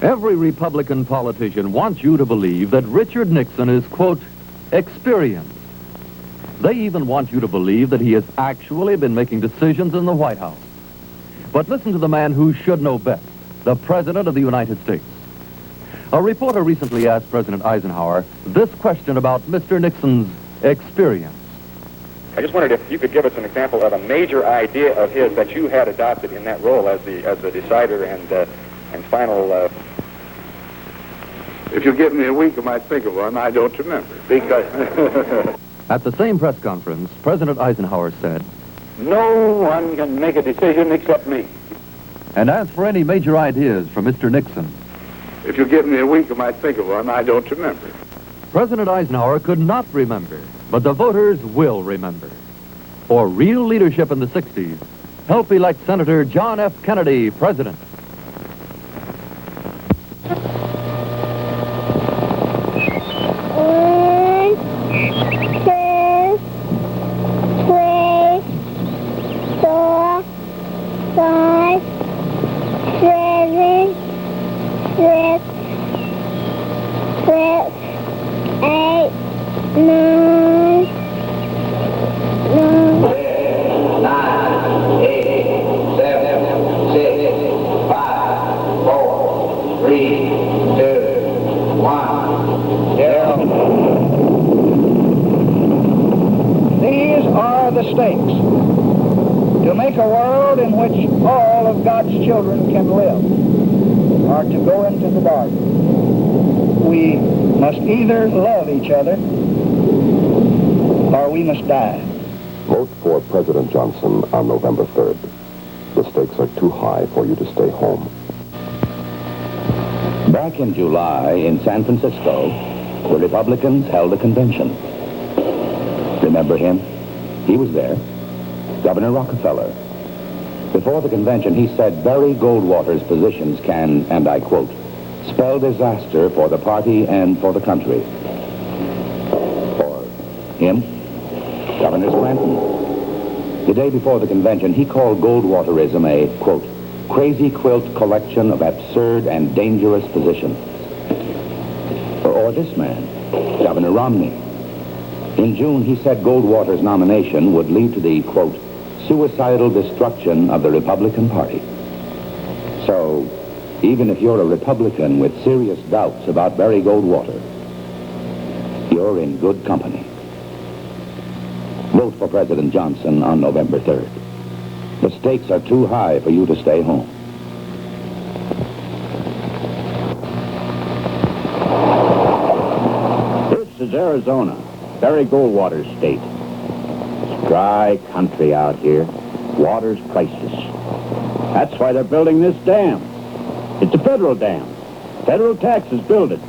Every Republican politician wants you to believe that Richard Nixon is, quote, experienced. They even want you to believe that he has actually been making decisions in the White House. But listen to the man who should know best, the President of the United States. A reporter recently asked President Eisenhower this question about Mr. Nixon's experience. I just wondered if you could give us an example of a major idea of his that you had adopted in that role as the decider and final. If you give me a week, I might think of one. I don't remember. Because At the same press conference, President Eisenhower said, no one can make a decision except me. and as for any major ideas from Mr. Nixon, If you give me a week, I might think of one. I don't remember. President Eisenhower could not remember, but the voters will remember. For real leadership in the 60s, help elect Senator John F. Kennedy president. The stakes to make a world in which all of God's children can live, or to go into the dark. We must either love each other or we must die. Vote for President Johnson on November 3rd. The stakes are too high for you to stay home. Back in July in San Francisco, the Republicans held a convention. Remember him? He was there, Governor Rockefeller. Before the convention, he said Barry Goldwater's positions can, and I quote, spell disaster for the party and for the country. For him, Governor Scranton. The day before the convention, he called Goldwaterism a, quote, crazy quilt collection of absurd and dangerous positions. Or this man, Governor Romney. In June, he said Goldwater's nomination would lead to the, quote, suicidal destruction of the Republican Party. So, even if you're a Republican with serious doubts about Barry Goldwater, you're in good company. Vote for President Johnson on November 3rd. The stakes are too high for you to stay home. This is Arizona. Barry Goldwater's state. It's dry country out here. Water's priceless. That's why they're building this dam. It's a federal dam. Federal taxes build it.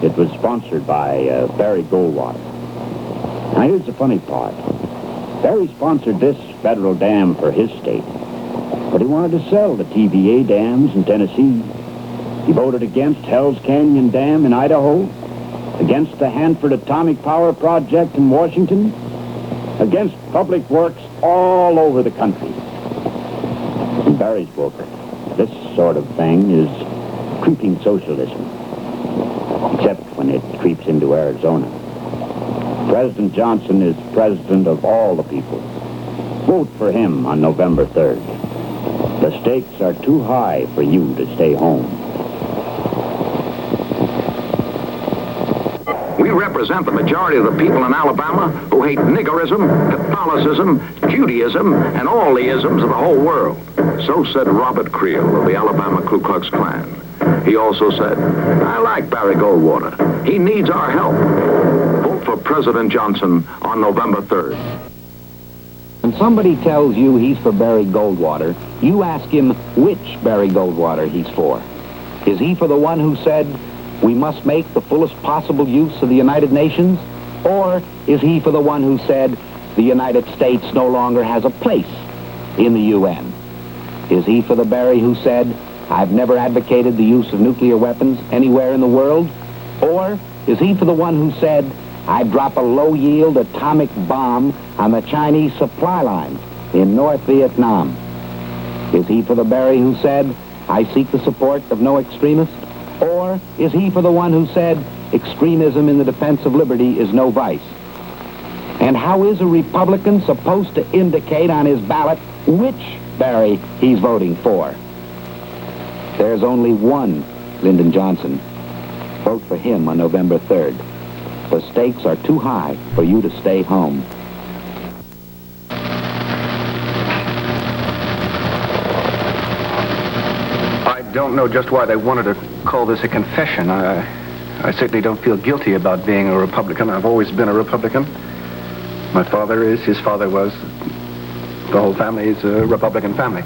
It was sponsored by Barry Goldwater. Now here's the funny part. Barry sponsored this federal dam for his state, but he wanted to sell the TVA dams in Tennessee. He voted against Hell's Canyon Dam in Idaho, against the Hanford Atomic Power Project in Washington, against public works all over the country. In Barry's book, this sort of thing is creeping socialism, except when it creeps into Arizona. President Johnson is president of all the people. Vote for him on November 3rd. The stakes are too high for you to stay home. We represent the majority of the people in Alabama who hate niggerism, Catholicism, Judaism, and all the isms of the whole world. So said Robert Creel of the Alabama Ku Klux Klan. He also said, I like Barry Goldwater. He needs our help. Vote for President Johnson on November 3rd. When somebody tells you he's for Barry Goldwater, you ask him which Barry Goldwater he's for. Is he for the one who said, we must make the fullest possible use of the United Nations? Or is he for the one who said the United States no longer has a place in the UN? Is he for the Barry who said, I've never advocated the use of nuclear weapons anywhere in the world? Or is he for the one who said, I'd drop a low-yield atomic bomb on the Chinese supply lines in North Vietnam? Is he for the Barry who said, I seek the support of no extremist? Or is he for the one who said extremism in the defense of liberty is no vice? And how is a Republican supposed to indicate on his ballot which Barry he's voting for? There's only one Lyndon Johnson. Vote for him on November 3rd. The stakes are too high for you to stay home. I don't know just why they wanted to call this a confession. I certainly don't feel guilty about being a Republican. I've always been a Republican. My father is, his father was. The whole family is a Republican family.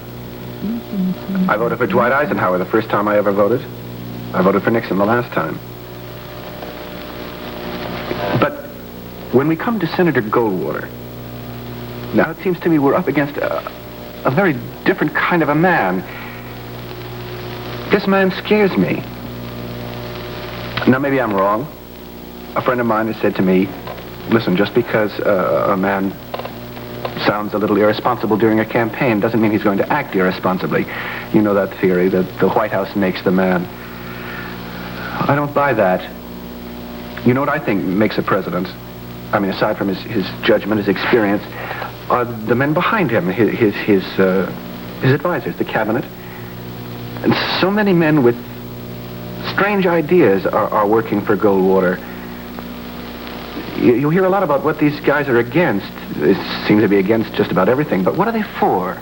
I voted for Dwight Eisenhower the first time I ever voted. I voted for Nixon the last time. But when we come to Senator Goldwater, now it seems to me we're up against a very different kind of a man. This man scares me. Now, maybe I'm wrong. A friend of mine has said to me, listen, just because a man sounds a little irresponsible during a campaign doesn't mean he's going to act irresponsibly. You know that theory, that the White House makes the man. I don't buy that. You know what I think makes a president? I mean, aside from his judgment, his experience, are the men behind him, his advisors, the cabinet. And so many men with strange ideas are working for Goldwater. You hear a lot about what these guys are against. They seem to be against just about everything, but what are they for?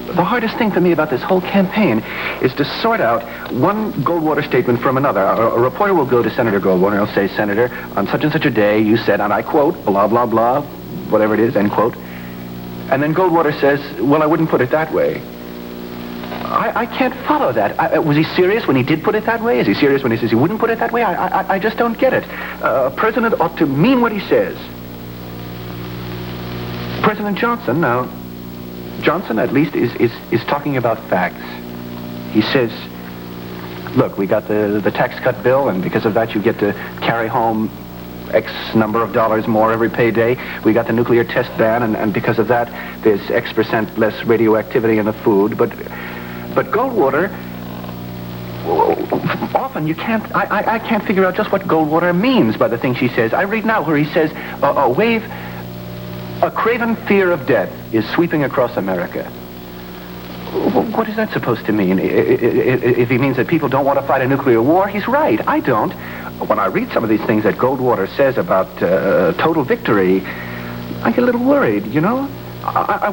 The hardest thing for me about this whole campaign is to sort out one Goldwater statement from another. A reporter will go to Senator Goldwater and he'll say, Senator, on such and such a day, you said, and I quote, blah, blah, blah, whatever it is, end quote. And then Goldwater says, well, I wouldn't put it that way. I can't follow that. Was he serious when he did put it that way? Is he serious when he says he wouldn't put it that way? I just don't get it. A president ought to mean what he says. President Johnson, now, Johnson at least is talking about facts. He says, look, we got the tax cut bill, and because of that you get to carry home X number of dollars more every payday. We got the nuclear test ban, and because of that there's X% less radioactivity in the food. But Goldwater, often you can't, I can't figure out just what Goldwater means by the things she says. I read now where he says, a craven fear of death is sweeping across America. What is that supposed to mean? If he means that people don't want to fight a nuclear war, he's right. I don't. When I read some of these things that Goldwater says about total victory, I get a little worried, you know? I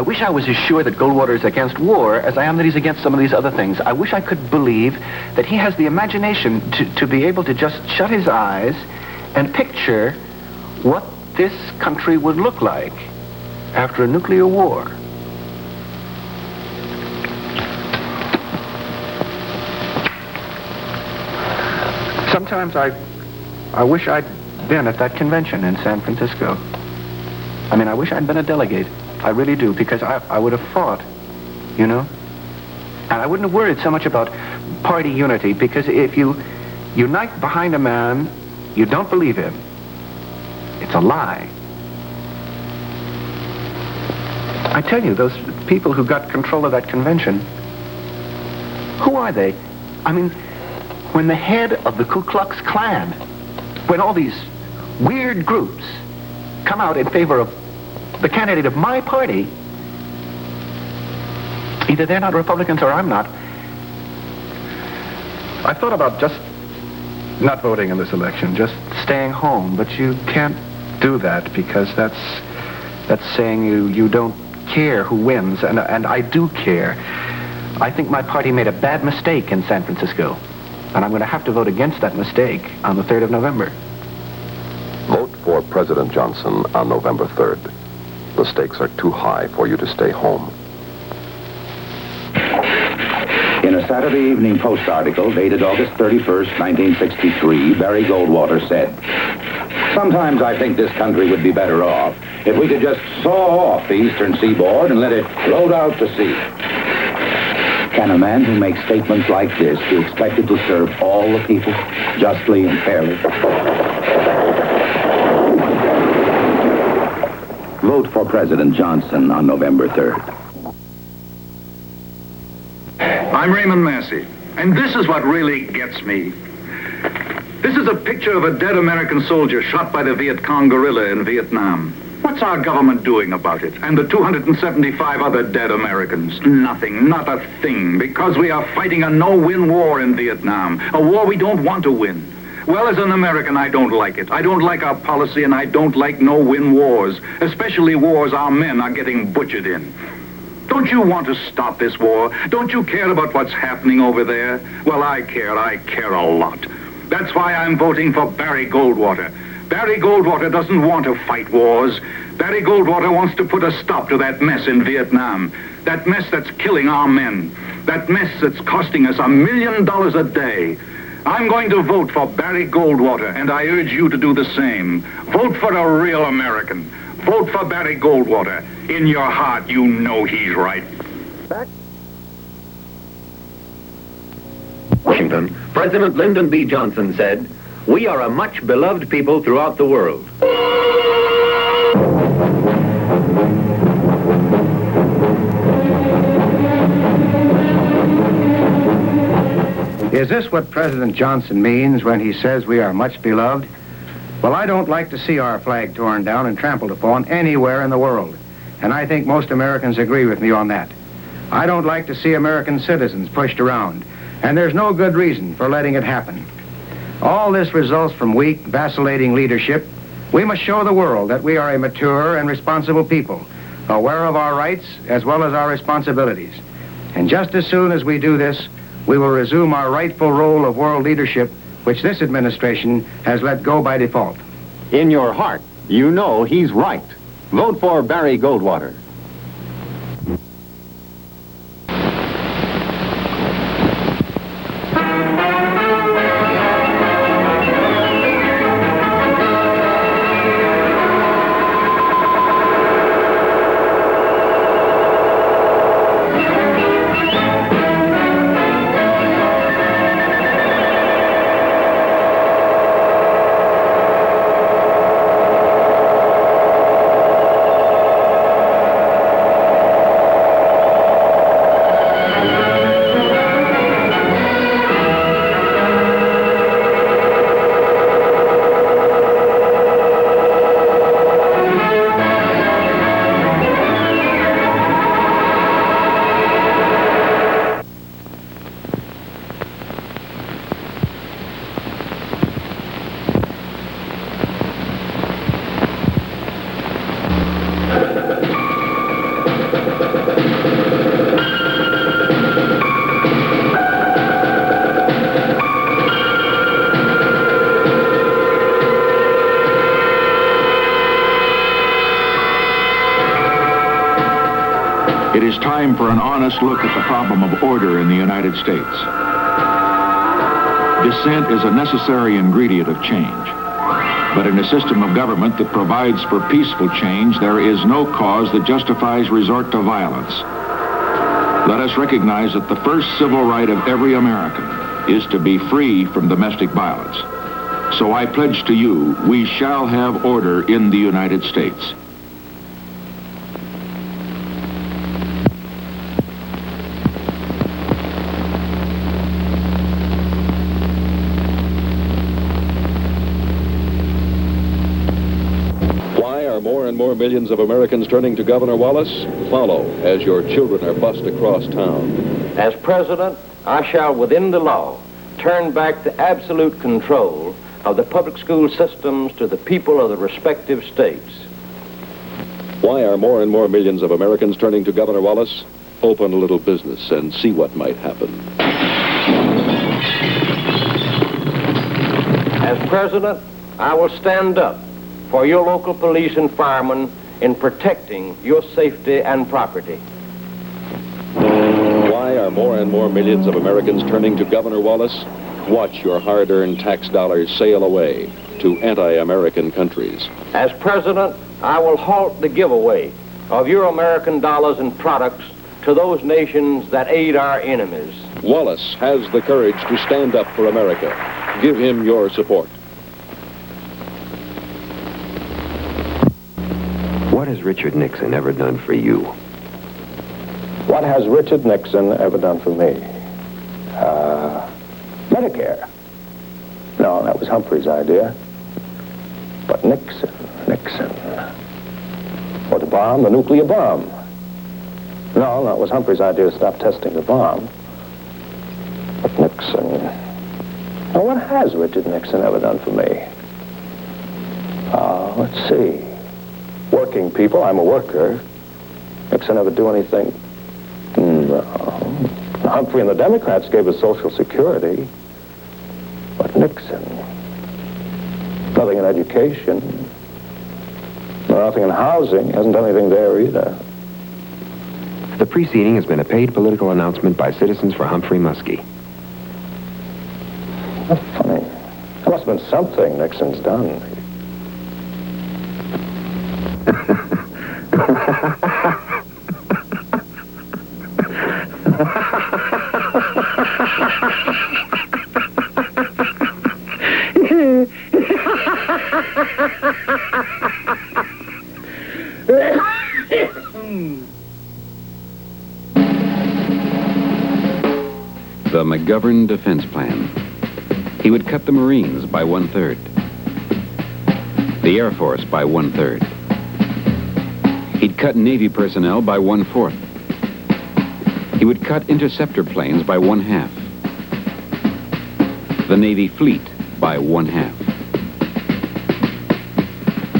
wish I was as sure that Goldwater is against war as I am that he's against some of these other things. I wish I could believe that he has the imagination to be able to just shut his eyes and picture what this country would look like after a nuclear war. Sometimes I wish I'd been at that convention in San Francisco. I mean, I wish I'd been a delegate. I really do, because I would have fought, you know? And I wouldn't have worried so much about party unity, because if you unite behind a man, you don't believe him. It's a lie. I tell you, those people who got control of that convention, who are they? I mean, when the head of the Ku Klux Klan, when all these weird groups come out in favor of the candidate of my party, either they're not Republicans or I'm not. I thought about just not voting in this election, just staying home, but you can't do that, because that's saying you don't care who wins, and I do care. I think my party made a bad mistake in San Francisco, and I'm going to have to vote against that mistake on the 3rd of November. Vote for President Johnson on November 3rd. The stakes are too high for you to stay home. In a Saturday Evening Post article dated August 31st, 1963, Barry Goldwater said, sometimes I think this country would be better off if we could just saw off the eastern seaboard and let it float out to sea. Can a man who makes statements like this be expected to serve all the people justly and fairly? Vote for President Johnson on November 3rd. I'm Raymond Massey. And this is what really gets me. This is a picture of a dead American soldier shot by the Viet Cong guerrilla in Vietnam. What's our government doing about it? And the 275 other dead Americans? Nothing, not a thing, because we are fighting a no-win war in Vietnam, a war we don't want to win. Well, as an American, I don't like it. I don't like our policy, and I don't like no-win wars, especially wars our men are getting butchered in. Don't you want to stop this war? Don't you care about what's happening over there? Well, I care a lot. That's why I'm voting for Barry Goldwater. Barry Goldwater doesn't want to fight wars. Barry Goldwater wants to put a stop to that mess in Vietnam. That mess that's killing our men. That mess that's costing us $1 million a day. I'm going to vote for Barry Goldwater, and I urge you to do the same. Vote for a real American. Vote for Barry Goldwater. In your heart, you know he's right. Washington, President Lyndon B. Johnson said, "We are a much beloved people throughout the world." Is this what President Johnson means when he says we are much beloved? Well, I don't like to see our flag torn down and trampled upon anywhere in the world. And I think most Americans agree with me on that. I don't like to see American citizens pushed around. And there's no good reason for letting it happen. All this results from weak, vacillating leadership. We must show the world that we are a mature and responsible people, aware of our rights as well as our responsibilities. And just as soon as we do this, we will resume our rightful role of world leadership, which this administration has let go by default. In your heart, you know he's right. Vote for Barry Goldwater. It is time for an honest look at the problem of order in the United States. Dissent is a necessary ingredient of change. But in a system of government that provides for peaceful change, there is no cause that justifies resort to violence. Let us recognize that the first civil right of every American is to be free from domestic violence. So I pledge to you, we shall have order in the United States. More and more millions of Americans turning to Governor Wallace? Follow as your children are bused across town. As president, I shall, within the law, turn back the absolute control of the public school systems to the people of the respective states. Why are more and more millions of Americans turning to Governor Wallace? Open a little business and see what might happen. As president, I will stand up for your local police and firemen in protecting your safety and property. Why are more and more millions of Americans turning to Governor Wallace? Watch your hard-earned tax dollars sail away to anti-American countries. As president, I will halt the giveaway of your American dollars and products to those nations that aid our enemies. Wallace has the courage to stand up for America. Give him your support. What has Richard Nixon ever done for you? What has Richard Nixon ever done for me? Medicare. No, that was Humphrey's idea. But Nixon. Or the bomb, the nuclear bomb. No, it was Humphrey's idea to stop testing the bomb. But Nixon. Now, what has Richard Nixon ever done for me? Let's see. Working people, I'm a worker. Nixon ever do anything? No. Humphrey and the Democrats gave us Social Security. But Nixon. Nothing in education. Nothing in housing. Hasn't done anything there either. The preceding has been a paid political announcement by Citizens for Humphrey Muskie. That's funny. There must have been something Nixon's done. The McGovern Defense Plan. He would cut the Marines by 1/3. The Air Force by 1/3. He'd cut Navy personnel by 1/4. He would cut interceptor planes by 1/2. The Navy fleet by 1/2.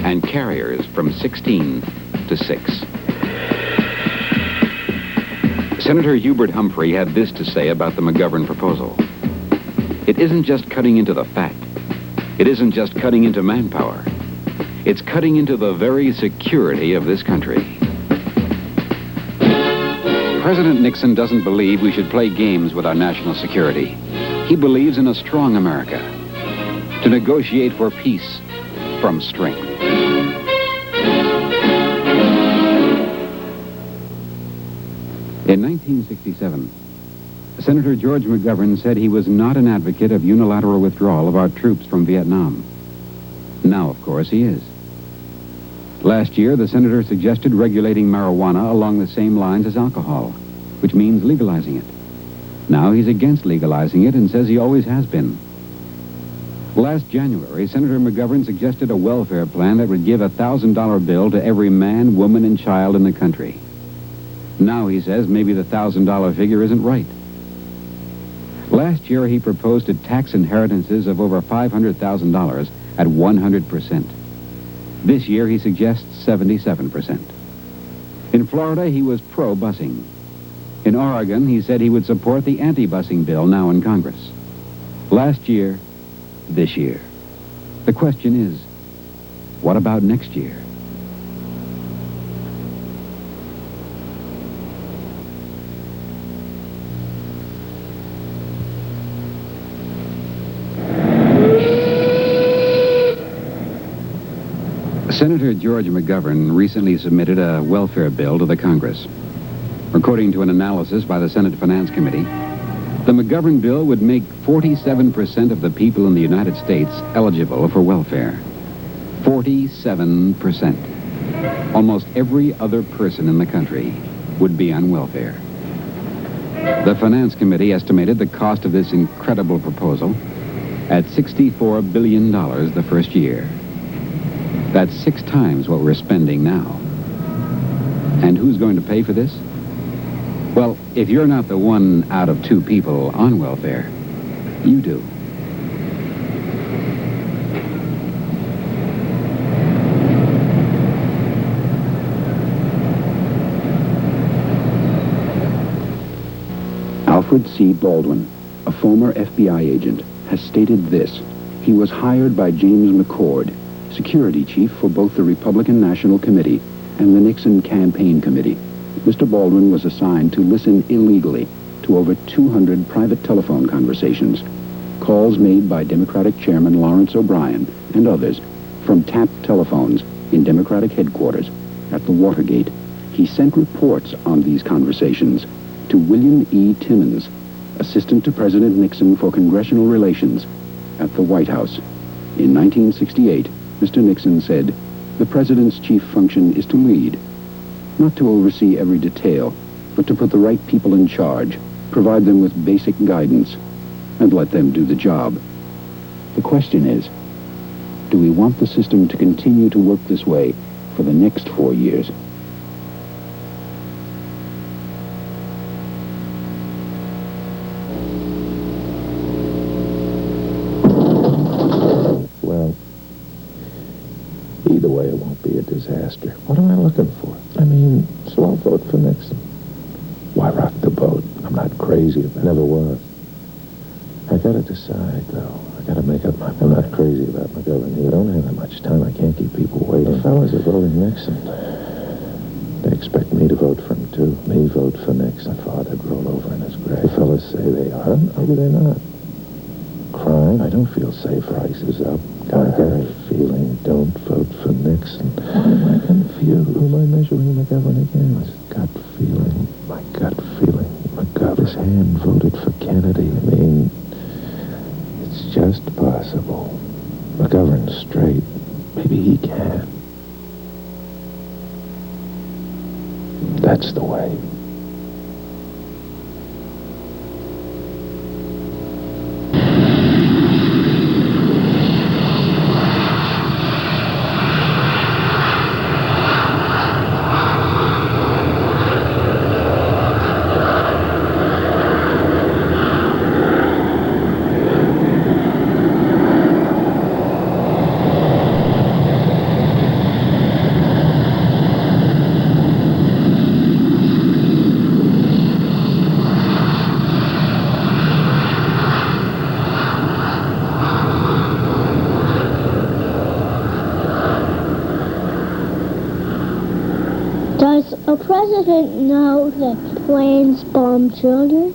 And carriers from 16 to 6. Senator Hubert Humphrey had this to say about the McGovern proposal. It isn't just cutting into the fat. It isn't just cutting into manpower. It's cutting into the very security of this country. President Nixon doesn't believe we should play games with our national security. He believes in a strong America, to negotiate for peace from strength. In 1967, Senator George McGovern said he was not an advocate of unilateral withdrawal of our troops from Vietnam. Now, of course, he is. Last year, the senator suggested regulating marijuana along the same lines as alcohol, which means legalizing it. Now he's against legalizing it and says he always has been. Last January, Senator McGovern suggested a welfare plan that would give a $1,000 bill to every man, woman, and child in the country. Now he says maybe the $1,000 figure isn't right. Last year, he proposed to tax inheritances of over $500,000 at 100%. This year, he suggests 77%. In Florida, he was pro-busing. In Oregon, he said he would support the anti-busing bill now in Congress. Last year, this year. The question is, what about next year? Senator George McGovern recently submitted a welfare bill to the Congress. According to an analysis by the Senate Finance Committee, the McGovern bill would make 47% of the people in the United States eligible for welfare. 47%. Almost every other person in the country would be on welfare. The Finance Committee estimated the cost of this incredible proposal at $64 billion the first year. That's 6 times what we're spending now. And who's going to pay for this? Well, if you're not the one out of 2 people on welfare, you do. Alfred C. Baldwin, a former FBI agent, has stated this. He was hired by James McCord, security chief for both the Republican National Committee and the Nixon Campaign Committee. Mr. Baldwin was assigned to listen illegally to over 200 private telephone conversations, calls made by Democratic Chairman Lawrence O'Brien and others from tapped telephones in Democratic headquarters at the Watergate. He sent reports on these conversations to William E. Timmons, Assistant to President Nixon for Congressional Relations at the White House. In 1968, Mr. Nixon said, "The president's chief function is to lead, not to oversee every detail, but to put the right people in charge, provide them with basic guidance. and let them do the job. The question is, do we want the system to continue to work this way for the next 4 years? Well, either way, it won't be a disaster. What am I looking for? I mean, so I'll vote for Nixon. Why rock the boat? I'm not crazy. I never was. I gotta decide, though. I gotta make up my mind. I'm not crazy about McGovern. We don't have that much time. I can't keep people waiting. The fellas are voting Nixon. They expect me to vote for him, too. Me vote for Nixon. My father'd roll over in his grave. The fellas say they are. Maybe they're not. Crime. I don't feel safe. Prices up. Got a feeling. Don't vote for Nixon. Why am I confused? Who am I measuring McGovern against? Gut feeling. My gut feeling. McGovern. His hand voted for Kennedy. I mean, it's just possible. McGovern's straight. Maybe he can. That's the way. Does a president know that planes bomb children?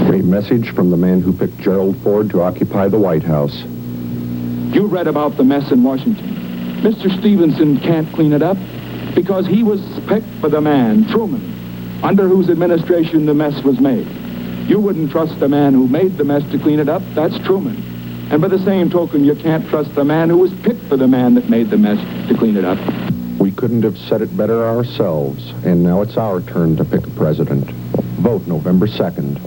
A message from the man who picked Gerald Ford to occupy the White House. You read about the mess in Washington. Mr. Stevenson can't clean it up because he was picked for the man, Truman, under whose administration the mess was made. You wouldn't trust the man who made the mess to clean it up. That's Truman. And by the same token, you can't trust the man who was picked for the man that made the mess to clean it up. We couldn't have said it better ourselves, and now it's our turn to pick a president. Vote November 2nd.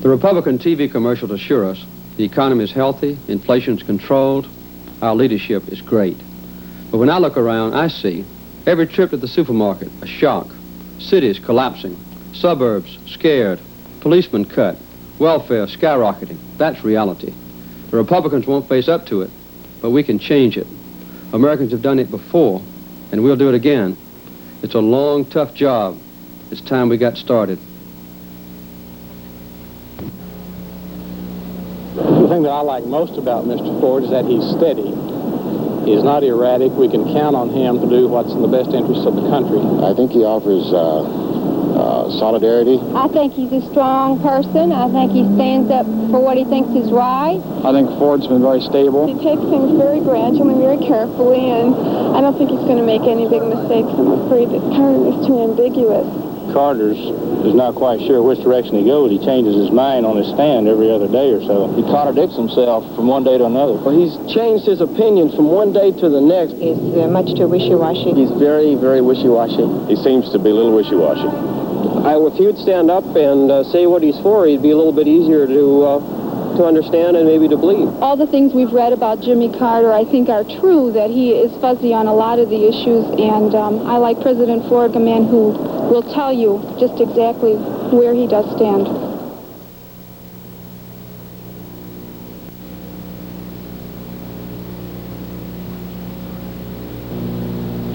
The Republican TV commercials assure us the economy is healthy, inflation's controlled, our leadership is great. But when I look around, I see every trip to the supermarket a shock, cities collapsing, suburbs scared, policemen cut, welfare skyrocketing. That's reality. The Republicans won't face up to it, but we can change it. Americans have done it before, and we'll do it again. It's a long, tough job. It's time we got started. The thing that I like most about Mr. Ford is that he's steady. He's not erratic. We can count on him to do what's in the best interest of the country. I think he offers solidarity. I think he's a strong person. I think he stands up for what he thinks is right. I think Ford's been very stable. He takes things very gradually, very carefully, and I don't think he's going to make any big mistakes. I'm afraid that Carter is too ambiguous. Carter's is not quite sure which direction he goes. He changes his mind on his stand every other day or so. He contradicts himself from one day to another. Well, he's changed his opinions from one day to the next. He's much too wishy-washy. He's very, very wishy-washy. He seems to be a little wishy-washy. If he would stand up and say what he's for, he'd be a little bit easier to understand and maybe to believe. All the things we've read about Jimmy Carter, I think, are true, that he is fuzzy on a lot of the issues, and I like President Ford, a man who will tell you just exactly where he does stand.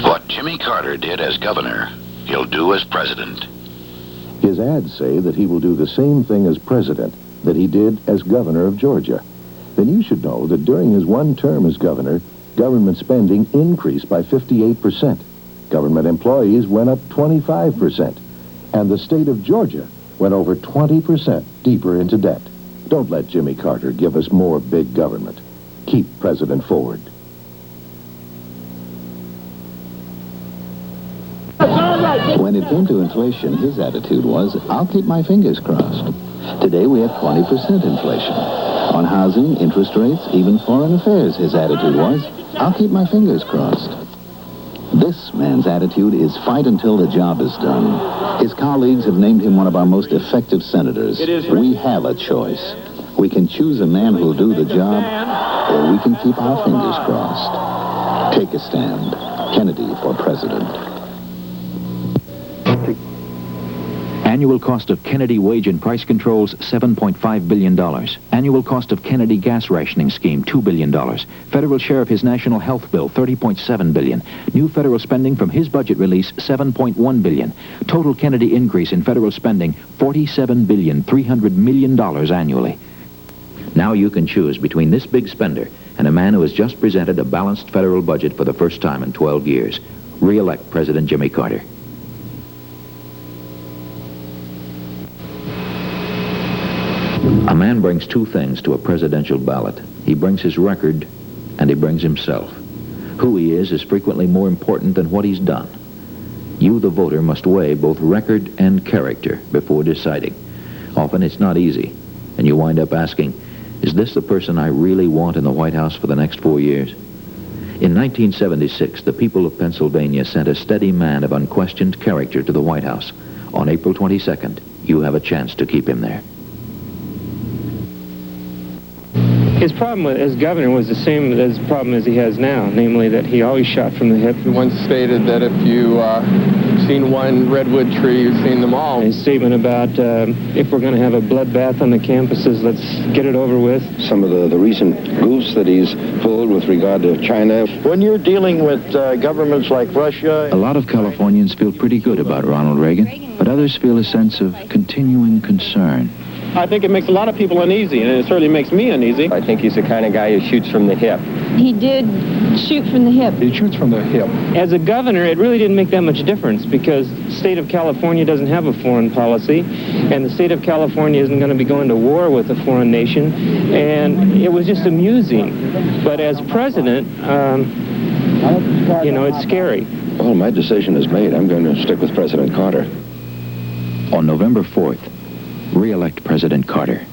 What Jimmy Carter did as governor, he'll do as president. His ads say that he will do the same thing as president that he did as governor of Georgia. Then you should know that during his one term as governor, government spending increased by 58%. Government employees went up 25%. And the state of Georgia went over 20% deeper into debt. Don't let Jimmy Carter give us more big government. Keep President Ford. When When it came to inflation, his attitude was, I'll keep my fingers crossed. Today we have 20% inflation. On housing, interest rates, even foreign affairs, his attitude was, I'll keep my fingers crossed. This man's attitude is fight until the job is done. His colleagues have named him one of our most effective senators. We have a choice. We can choose a man who'll do the job, or we can keep our fingers crossed. Take a stand. Kennedy for president. Annual cost of Kennedy wage and price controls, $7.5 billion. Annual cost of Kennedy gas rationing scheme, $2 billion. Federal share of his national health bill, $30.7 billion. New federal spending from his budget release, $7.1 billion. Total Kennedy increase in federal spending, $47.3 billion annually. Now you can choose between this big spender and a man who has just presented a balanced federal budget for the first time in 12 years. Re-elect President Jimmy Carter. A man brings two things to a presidential ballot. He brings his record, and he brings himself. Who he is frequently more important than what he's done. You, the voter, must weigh both record and character before deciding. Often it's not easy, and you wind up asking, is this the person I really want in the White House for the next 4 years? In 1976, the people of Pennsylvania sent a steady man of unquestioned character to the White House. On April 22nd, you have a chance to keep him there. His problem as governor was the same as the problem as he has now, namely that he always shot from the hip. He once stated that if you've seen one redwood tree, you've seen them all. His statement about if we're going to have a bloodbath on the campuses, let's get it over with. Some of the recent goofs that he's pulled with regard to China. When you're dealing with governments like Russia... A lot of Californians feel pretty good about Ronald Reagan, but others feel a sense of continuing concern. I think it makes a lot of people uneasy, and it certainly makes me uneasy. I think he's the kind of guy who shoots from the hip. He did shoot from the hip. He shoots from the hip. As a governor, it really didn't make that much difference because the state of California doesn't have a foreign policy, and the state of California isn't going to be going to war with a foreign nation, and it was just amusing. But as president, you know, it's scary. Well, my decision is made. I'm going to stick with President Carter. On November 4th, re-elect President Carter.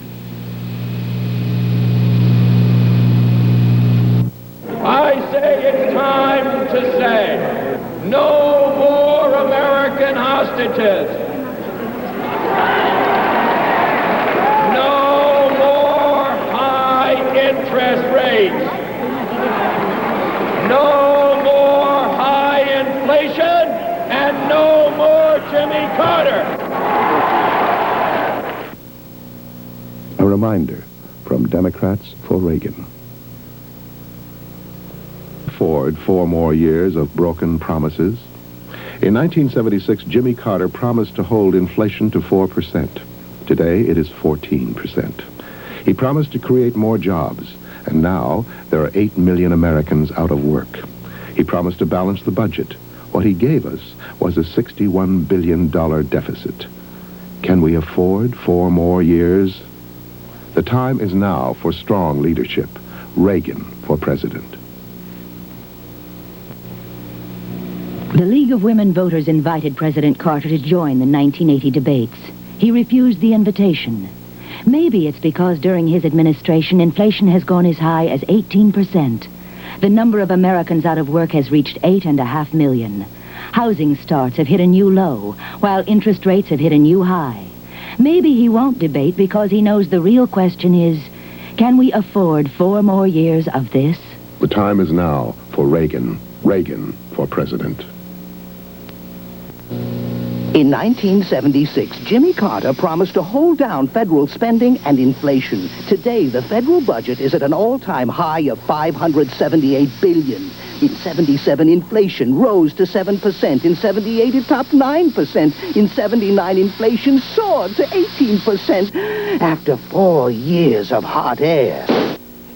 I say it's time to say, no more American hostages. No more high interest rates. No more high inflation, and no more Jimmy Carter. A reminder from Democrats for Reagan. Ford, 4 more years of broken promises. In 1976, Jimmy Carter promised to hold inflation to 4%. Today, it is 14%. He promised to create more jobs, and now there are 8 million Americans out of work. He promised to balance the budget. What he gave us was a $61 billion deficit. Can we afford 4 more years? The time is now for strong leadership. Reagan for president. The League of Women Voters invited President Carter to join the 1980 debates. He refused the invitation. Maybe it's because during his administration, inflation has gone as high as 18%. The number of Americans out of work has reached 8.5 million. Housing starts have hit a new low, while interest rates have hit a new high. Maybe he won't debate because he knows the real question is, can we afford 4 more years of this? The time is now for Reagan. Reagan for president. In 1976, Jimmy Carter promised to hold down federal spending and inflation. Today, the federal budget is at an all-time high of $578 billion. In 77, inflation rose to 7%. In 78, it topped 9%. In 79, inflation soared to 18%. After 4 years of hot air,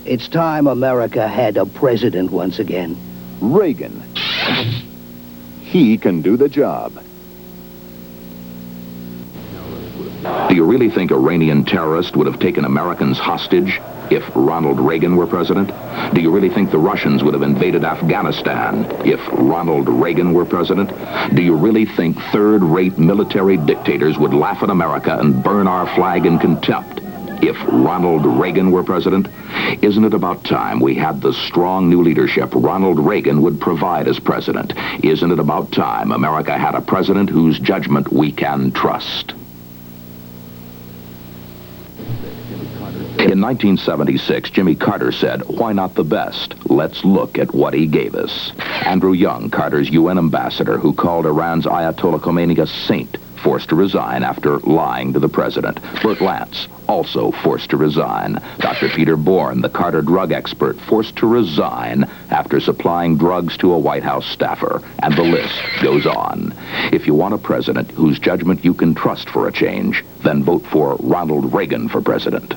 it's time America had a president once again. Reagan. He can do the job. Do you really think Iranian terrorists would have taken Americans hostage if Ronald Reagan were president? Do you really think the Russians would have invaded Afghanistan if Ronald Reagan were president? Do you really think third-rate military dictators would laugh at America and burn our flag in contempt if Ronald Reagan were president? Isn't it about time we had the strong new leadership Ronald Reagan would provide as president? Isn't it about time America had a president whose judgment we can trust? In 1976, Jimmy Carter said, "Why not the best? Let's look at what he gave us." Andrew Young, Carter's UN ambassador, who called Iran's Ayatollah Khomeini a saint, forced to resign after lying to the president. Bert Lance, also forced to resign. Dr. Peter Bourne, the Carter drug expert, forced to resign after supplying drugs to a White House staffer. And the list goes on. If you want a president whose judgment you can trust for a change, then vote for Ronald Reagan for president.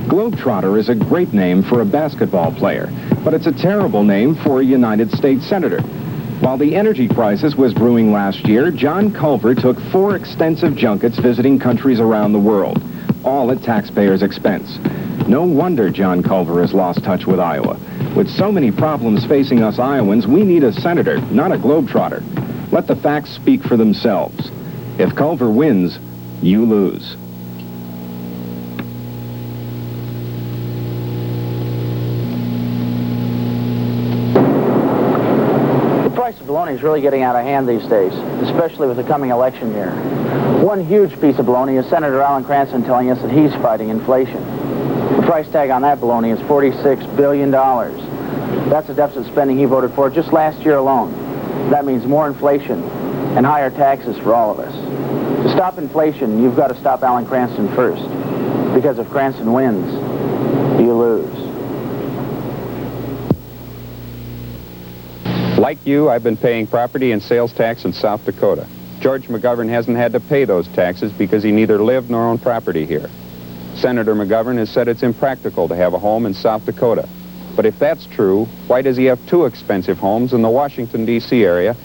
Globetrotter is a great name for a basketball player, but it's a terrible name for a United States senator. While the energy crisis was brewing last year, John Culver took 4 extensive junkets visiting countries around the world, all at taxpayers' expense. No wonder John Culver has lost touch with Iowa. With so many problems facing us Iowans, we need a senator, not a globetrotter. Let the facts speak for themselves. If Culver wins, you lose. The price of bologna is really getting out of hand these days, especially with the coming election year. One huge piece of bologna is Senator Alan Cranston telling us that he's fighting inflation. The price tag on that bologna is $46 billion. That's the deficit spending he voted for just last year alone. That means more inflation and higher taxes for all of us. To stop inflation, you've got to stop Alan Cranston first. Because if Cranston wins, you lose. Like you, I've been paying property and sales tax in South Dakota. George McGovern hasn't had to pay those taxes because he neither lived nor owned property here. Senator McGovern has said it's impractical to have a home in South Dakota. But if that's true, why does he have 2 expensive homes in the Washington, D.C. area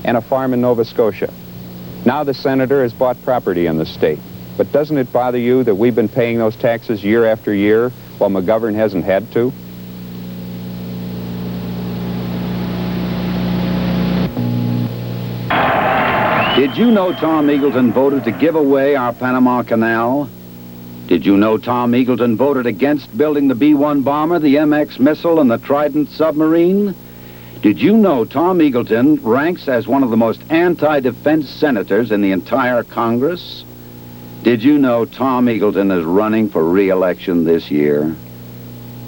and a farm in Nova Scotia? Now the senator has bought property in the state. But doesn't it bother you that we've been paying those taxes year after year while McGovern hasn't had to? Did you know Tom Eagleton voted to give away our Panama Canal? Did you know Tom Eagleton voted against building the B-1 bomber, the MX missile, and the Trident submarine? Did you know Tom Eagleton ranks as one of the most anti-defense senators in the entire Congress? Did you know Tom Eagleton is running for re-election this year?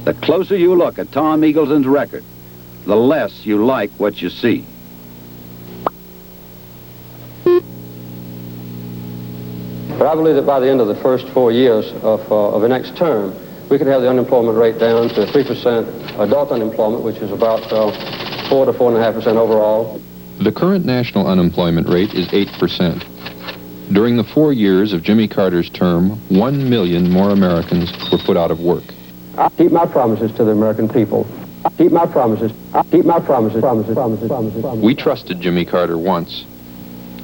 The closer you look at Tom Eagleton's record, the less you like what you see. But I believe that by the end of the first 4 years of the next term, we could have the unemployment rate down to 3% adult unemployment, which is about 4 to 4.5% overall. The current national unemployment rate is 8%. During the 4 years of Jimmy Carter's term, 1 million more Americans were put out of work. I keep my promises to the American people. I keep my promises. I keep my promises. Promises. We trusted Jimmy Carter once.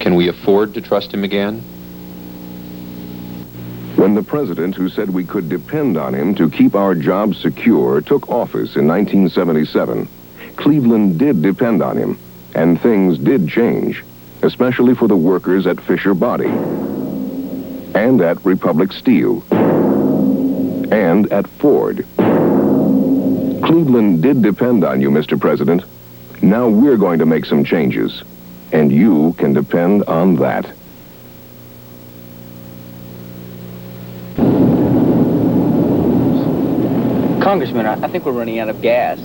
Can we afford to trust him again? When the president who said we could depend on him to keep our jobs secure took office in 1977, Cleveland did depend on him, and things did change, especially for the workers at Fisher Body, and at Republic Steel, and at Ford. Cleveland did depend on you, Mr. President. Now we're going to make some changes, and you can depend on that. Congressman, I think we're running out of gas.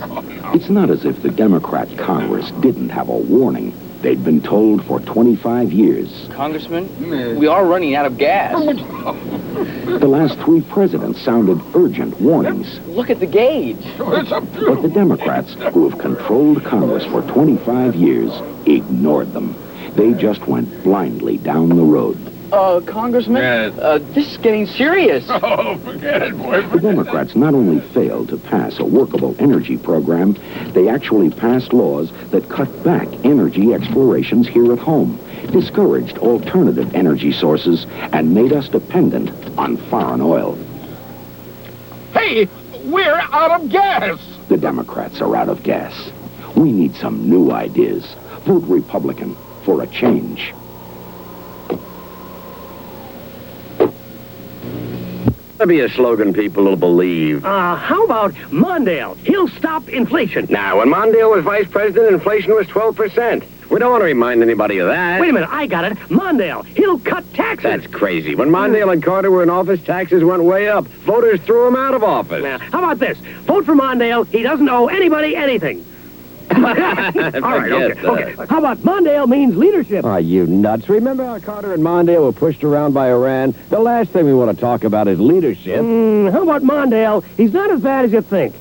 It's not as if the Democrat Congress didn't have a warning. They'd been told for 25 years. Congressman, we are running out of gas. The last 3 presidents sounded urgent warnings. Look at the gauge. But the Democrats, who have controlled Congress for 25 years, ignored them. They just went blindly down the road. Congressman, this is getting serious. Oh, forget it, boy. The Democrats not only failed to pass a workable energy program, they actually passed laws that cut back energy explorations here at home, discouraged alternative energy sources, and made us dependent on foreign oil. Hey, we're out of gas. The Democrats are out of gas. We need some new ideas. Vote Republican for a change. That'll be a slogan people will believe. How about Mondale? He'll stop inflation. Now, when Mondale was vice president, inflation was 12%. We don't want to remind anybody of that. Wait a minute, I got it. Mondale, he'll cut taxes. That's crazy. When Mondale and Carter were in office, taxes went way up. Voters threw him out of office. Now, how about this? Vote for Mondale. He doesn't owe anybody anything. All right, okay. How about Mondale means leadership? Are you nuts? Remember how Carter and Mondale were pushed around by Iran? The last thing we want to talk about is leadership. How about Mondale? He's not as bad as you think.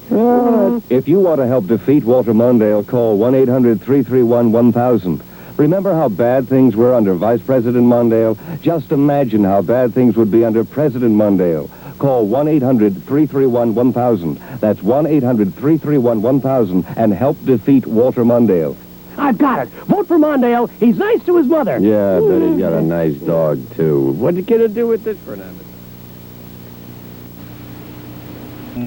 If you want to help defeat Walter Mondale, call 1-800-331-1000. Remember how bad things were under Vice President Mondale? Just imagine how bad things would be under President Mondale. Call 1-800-331-1000. That's 1-800-331-1000 and help defeat Walter Mondale. I've got it. Vote for Mondale. He's nice to his mother. Yeah, I bet he's got a nice dog, too. What's it gonna do with this, Fernandez?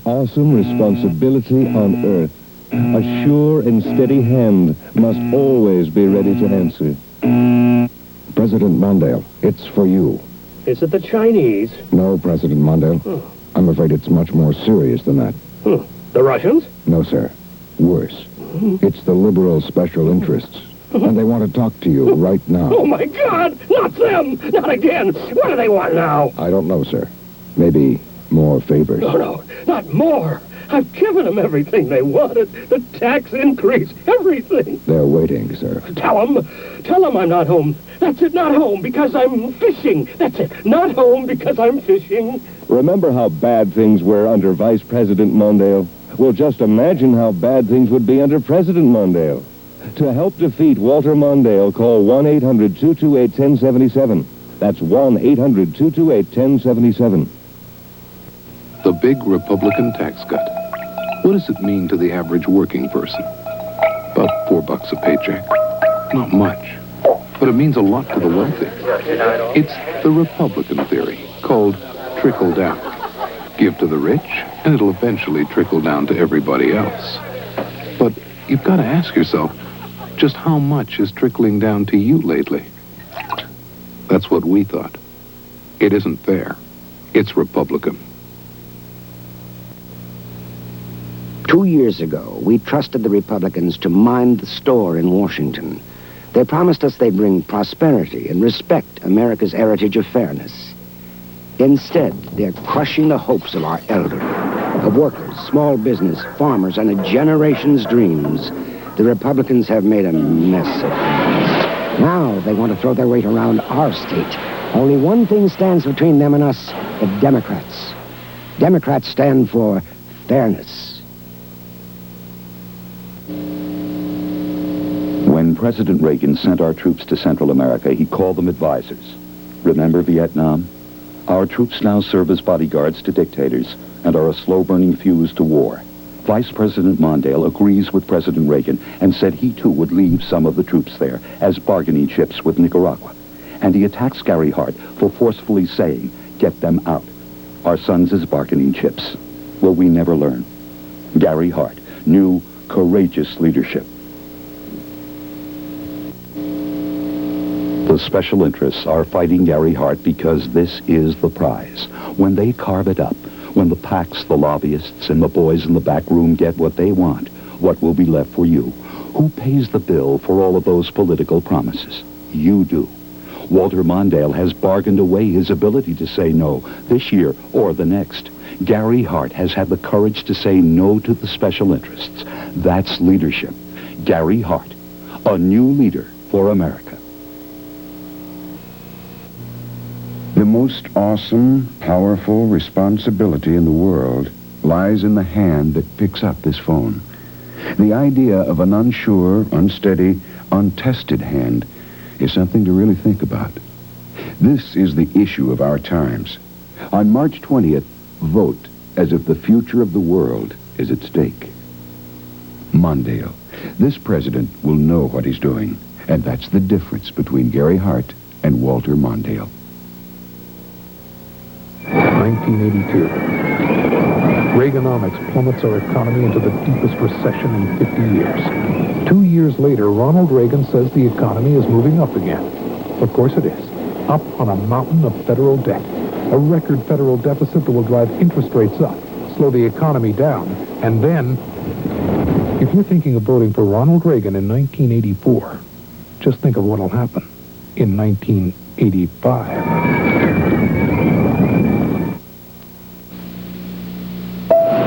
Awesome responsibility on Earth. A sure and steady hand must always be ready to answer. President Mondale, it's for you. Is it the Chinese? No, President Mondale. I'm afraid it's much more serious than that. The Russians? No, sir. Worse. It's the liberal special interests. And they want to talk to you right now. Oh, my God! Not them! Not again! What do they want now? I don't know, sir. Maybe more favors. No, not more. I've given them everything they wanted. The tax increase, everything. They're waiting, sir. Tell them I'm not home. That's it, not home because I'm fishing. That's it, not home because I'm fishing. Remember how bad things were under Vice President Mondale? Well, just imagine how bad things would be under President Mondale. To help defeat Walter Mondale, call 1-800-228-1077. That's 1-800-228-1077. The big Republican tax cut. What does it mean to the average working person? About $4 a paycheck. Not much. But it means a lot to the wealthy. It's the Republican theory, called trickle down. Give to the rich, and it'll eventually trickle down to everybody else. But you've got to ask yourself, just how much is trickling down to you lately? That's what we thought. It isn't fair. It's Republican. 2 years ago, we trusted the Republicans to mind the store in Washington. They promised us they'd bring prosperity and respect America's heritage of fairness. Instead, they're crushing the hopes of our elderly, of workers, small business, farmers, and a generation's dreams. The Republicans have made a mess of things. Now they want to throw their weight around our state. Only one thing stands between them and us, the Democrats. Democrats stand for fairness. When President Reagan sent our troops to Central America, he called them advisors. Remember Vietnam? Our troops now serve as bodyguards to dictators and are a slow-burning fuse to war. Vice President Mondale agrees with President Reagan and said he too would leave some of the troops there as bargaining chips with Nicaragua. And he attacks Gary Hart for forcefully saying, "Get them out." Our sons as bargaining chips. Will we never learn? Gary Hart, new, courageous leadership. The special interests are fighting Gary Hart because this is the prize. When they carve it up, when the PACs, the lobbyists, and the boys in the back room get what they want, what will be left for you? Who pays the bill for all of those political promises? You do. Walter Mondale has bargained away his ability to say no this year or the next. Gary Hart has had the courage to say no to the special interests. That's leadership. Gary Hart, a new leader for America. The most awesome, powerful responsibility in the world lies in the hand that picks up this phone. The idea of an unsure, unsteady, untested hand is something to really think about. This is the issue of our times. On March 20th, vote as if the future of the world is at stake. Mondale. This president will know what he's doing, and that's the difference between Gary Hart and Walter Mondale. 1982. Reaganomics plummets our economy into the deepest recession in 50 years. 2 years later, Ronald Reagan says the economy is moving up again. Of course it is. Up on a mountain of federal debt. A record federal deficit that will drive interest rates up, slow the economy down, and then, if you're thinking of voting for Ronald Reagan in 1984, just think of what will happen in 1985.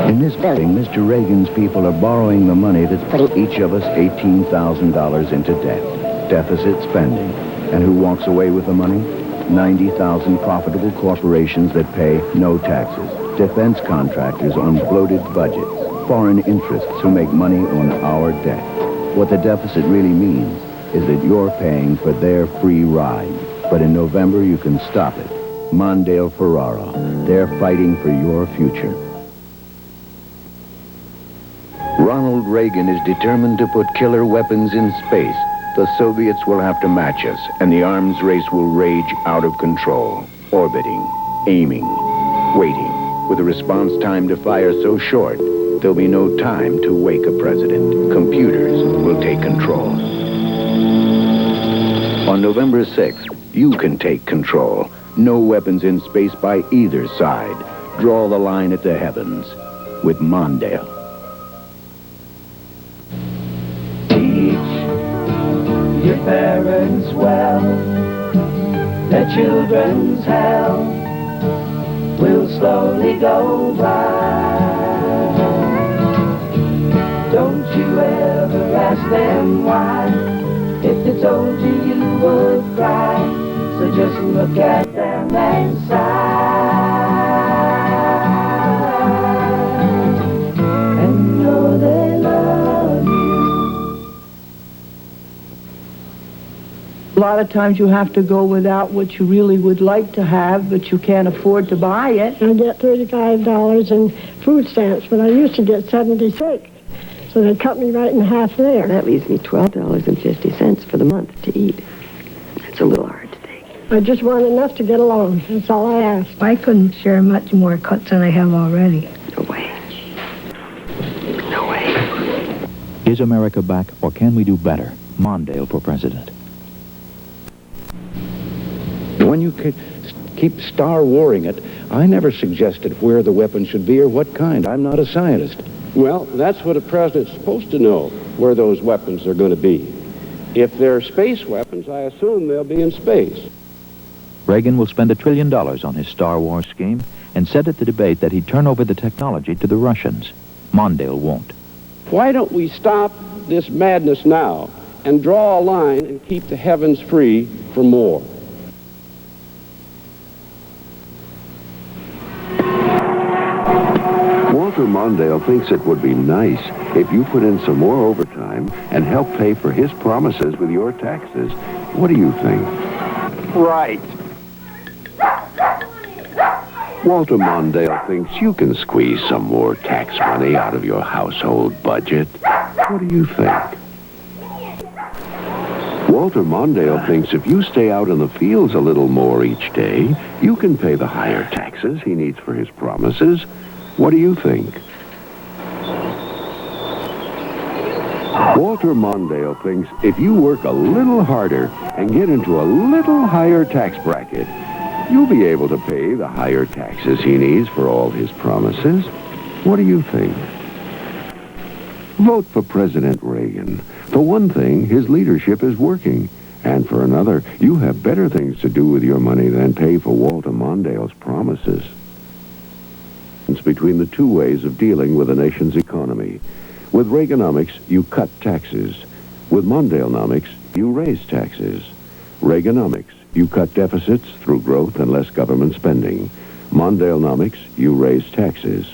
In this betting, Mr. Reagan's people are borrowing the money that's putting each of us $18,000 into debt. Deficit spending. And who walks away with the money? 90,000 profitable corporations that pay no taxes. Defense contractors on bloated budgets. Foreign interests who make money on our debt. What the deficit really means is that you're paying for their free ride. But in November, you can stop it. Mondale Ferraro. They're fighting for your future. Ronald Reagan is determined to put killer weapons in space. The Soviets will have to match us, and the arms race will rage out of control. Orbiting, aiming, waiting. With a response time to fire so short, there'll be no time to wake a president. Computers will take control. On November 6th, you can take control. No weapons in space by either side. Draw the line at the heavens with Mondale. Your parents well, their children's hell will slowly go by. Don't you ever ask them why. If they told you, you would cry. So just look at them and sigh, and know they love you. A lot of times you have to go without what you really would like to have, but you can't afford to buy it. I get $35 in food stamps, but I used to get 76. So they cut me right in half there. That leaves me $12.50 for the month to eat. It's a little hard to take. I just want enough to get along. That's all I ask. I couldn't share much more cuts than I have already. No way. No way. Is America back, or can we do better? Mondale for president. When you keep star-warring it, I never suggested where the weapon should be or what kind. I'm not a scientist. Well, that's what a president's supposed to know, where those weapons are going to be. If they're space weapons, I assume they'll be in space. Reagan will spend $1 trillion on his Star Wars scheme and said at the debate that he'd turn over the technology to the Russians. Mondale won't. Why don't we stop this madness now and draw a line and keep the heavens free for more? Walter Mondale thinks it would be nice if you put in some more overtime and help pay for his promises with your taxes. What do you think? Right. Walter Mondale thinks you can squeeze some more tax money out of your household budget. What do you think? Walter Mondale thinks if you stay out in the fields a little more each day, you can pay the higher taxes he needs for his promises. What do you think? Walter Mondale thinks if you work a little harder and get into a little higher tax bracket, you'll be able to pay the higher taxes he needs for all his promises. What do you think? Vote for President Reagan. For one thing, his leadership is working. And for another, you have better things to do with your money than pay for Walter Mondale's promises. Between the two ways of dealing with a nation's economy. With Reaganomics, you cut taxes. With Mondalenomics, you raise taxes. Reaganomics, you cut deficits through growth and less government spending. Mondalenomics, you raise taxes.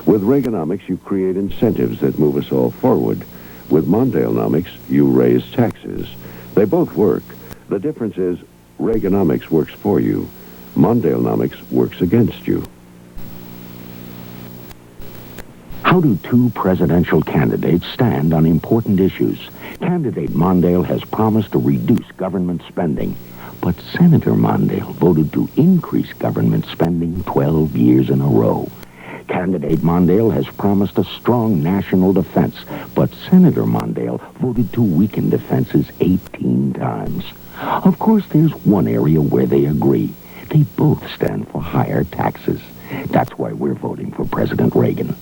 With Reaganomics, you create incentives that move us all forward. With Mondalenomics, you raise taxes. They both work. The difference is Reaganomics works for you. Mondalenomics works against you. How do two presidential candidates stand on important issues? Candidate Mondale has promised to reduce government spending, but Senator Mondale voted to increase government spending 12 years in a row. Candidate Mondale has promised a strong national defense, but Senator Mondale voted to weaken defenses 18 times. Of course, there's one area where they agree. They both stand for higher taxes. That's why we're voting for President Reagan.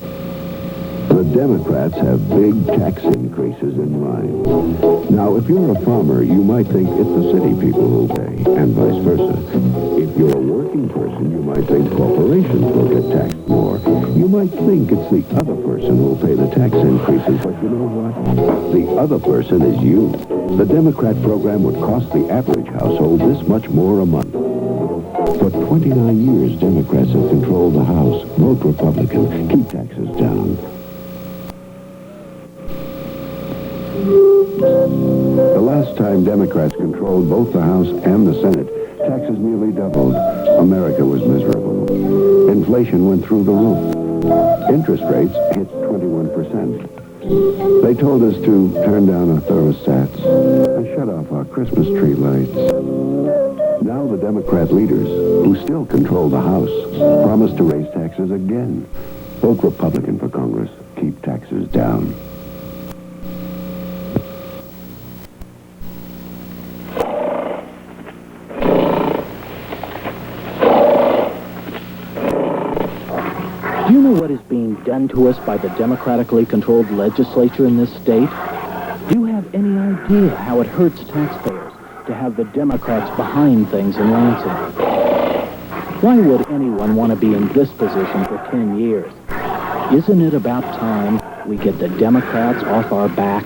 The Democrats have big tax increases in mind. Now, if you're a farmer, you might think it's the city people who'll pay, and vice versa. If you're a working person, you might think corporations will get taxed more. You might think it's the other person who'll pay the tax increases, but you know what? The other person is you. The Democrat program would cost the average household this much more a month. For 29 years, Democrats have controlled the House. Vote Republican. Keep taxes down. The last time Democrats controlled both the House and the Senate, taxes nearly doubled. America was miserable. Inflation went through the roof. Interest rates hit 21%. They told us to turn down our thermostats and shut off our Christmas tree lights. Now the Democrat leaders, who still control the House, promise to raise taxes again. Vote Republican for Congress. Keep taxes down. Do you know what is being done to us by the democratically controlled legislature in this state? Do you have any idea how it hurts taxpayers to have the Democrats behind things in Lansing? Why would anyone want to be in this position for 10 years? Isn't it about time we get the Democrats off our back?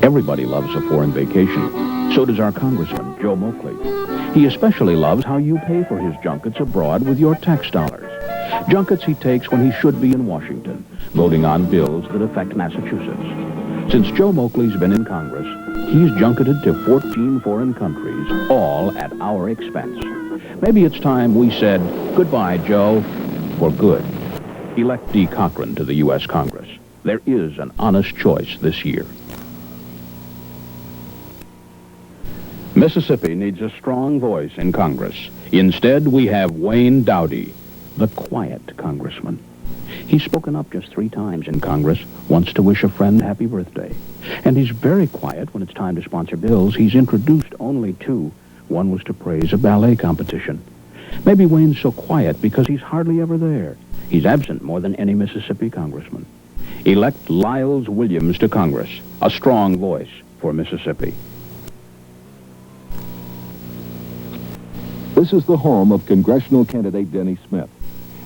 Everybody loves a foreign vacation. So does our Congressman, Joe Moakley. He especially loves how you pay for his junkets abroad with your tax dollars. Junkets he takes when he should be in Washington, voting on bills that affect Massachusetts. Since Joe Moakley's been in Congress, he's junketed to 14 foreign countries, all at our expense. Maybe it's time we said goodbye, Joe, for good. Elect D. Cochran to the U.S. Congress. There is an honest choice this year. Mississippi needs a strong voice in Congress. Instead, we have Wayne Dowdy, the quiet congressman. He's spoken up just 3 times in Congress, once to wish a friend happy birthday. And he's very quiet when it's time to sponsor bills. He's introduced only 2. One was to praise a ballet competition. Maybe Wayne's so quiet because he's hardly ever there. He's absent more than any Mississippi congressman. Elect Lyles Williams to Congress, a strong voice for Mississippi. This is the home of congressional candidate Denny Smith.